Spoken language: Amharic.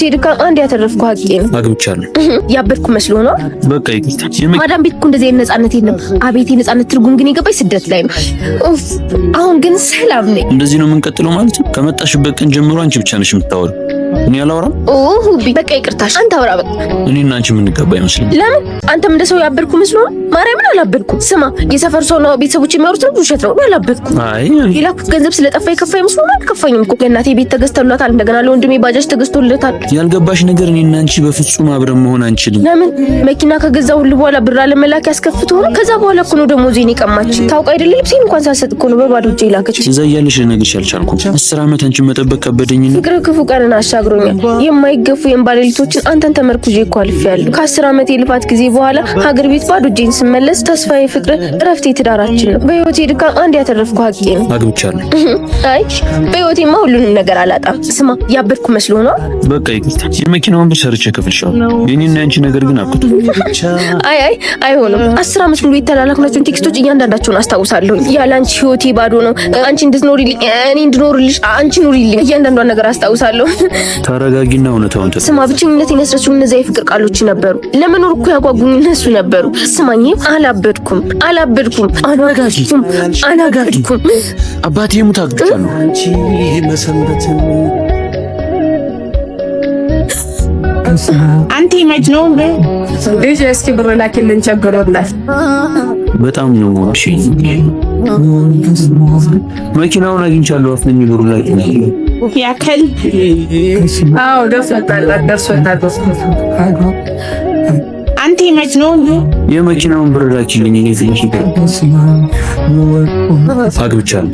በህይወቴ ድካም አንድ ያተረፍኩ ሀቄ ነው። አግብቻለሁ። ያበድኩ መስሎ ነው። በቃ ይቅርታ። ማዳም ቤት እኮ እንደዚህ ነፃነት የለም። አቤት የነፃነት ትርጉም ግን የገባኝ ስደት ላይ ነው። አሁን ግን ሰላም ነኝ። እንደዚህ ነው የምንቀጥለው ማለት ነው? ከመጣሽበት ቀን ጀምሮ አንቺ ብቻ ነሽ የምታወሪው፣ እኔ አላወራም። በቃ ይቅርታሽ። አንተ አውራ በቃ። እኔና አንቺ የምንገባ አይመስልም። ለምን? አንተም እንደ ሰው ያበድኩ መስሎ ነው? ማርያምን አላበድኩም። ስማ፣ የሰፈር ሰው ነው ቤተሰቦች የሚያወሩት ነው ውሸት ነው። አላበድኩም። አይ የላኩት ገንዘብ ስለጠፋ የከፋኝ መስሎ ነው? አልከፋኝም እኮ። ለእናቴ ቤት ተገዝቶላታል፣ እንደገና ለወንድሜ ባጃጅ ተገዝቶለታል። ያልገባሽ ነገር እኔና አንቺ በፍጹም አብረን መሆን አንችልም። ለምን? መኪና ከገዛው ሁሉ በኋላ ብር አለመላክ ያስከፍቶ ነው። ከዛ በኋላ እኮ ነው ደሞዜን የቀማች። ታውቃ አይደለ? ልብሴን እንኳን ሳልሰጥ እኮ ነው በባዶ እጄ ላከች። እዛ እያለሽ ልነግርሽ አልቻልኩም። 10 ዓመት አንቺን መጠበቅ ከበደኝና ፍቅር ክፉ ቀንን አሻግሮኛል። የማይገፉ የእንባሌሊቶችን አንተን ተመርኩዤ እኮ አልፌያለሁ። ከ10 ዓመት የልፋት ጊዜ በኋላ ሀገር ቤት ባዶ እጄን ስመለስ ተስፋዬ ፍቅር እረፍቴ ትዳራችን ነው። በህይወቴ ድካም አንድ ያተረፍኩ ሀቄ ነው። አግብቻለሁ። አይ በህይወቴማ ሁሉንም ነገር አላጣም። ስማ፣ ያበድኩ መስሎ ነው? በቃ ይቅርታ። የመኪናውን ብር ሰርቼ ከፍልሻለሁ። የኔና ያንቺ ነገር ግን አብቅቶ። አይ አይሆንም። 10 ዓመት ሙሉ የተላላክናቸውን ቴክስቶች እያንዳንዳቸውን አስታውሳለሁ። ያለ አንቺ ህይወቴ ባዶ ነው። አንቺ እንድትኖሪልኝ፣ እኔ እንድኖርልሽ፣ አንቺ ኑሪልኝ። እያንዳንዷን ነገር አስታውሳለሁ። ተረጋጊና እውነታውን ተስማ። ስማ፣ ብቸኝነቴን ያስረሱኝ እነዚያ የፍቅር ቃሎች ነበሩ። ለመኖር እኮ ያጓጉኝ እነሱ ነበሩ። ስማኝ፣ አላበድኩም። አላጋድኩም። አባቴ ሙት አግብቻለሁ። አንቺ መሰንበት አንቲ መጅኖ ልጅ እስኪ ብር ላኪልን ቸገሮላል። በጣም ነው እሺ። መኪናውን አግኝቻለሁ። አፍነኝ ብሩ ላይ ያከል አዎ ደርሶታል። አንቲ መጅኖ የመኪናውን ብር ላኪልኝ። እኔ አግብቻለሁ።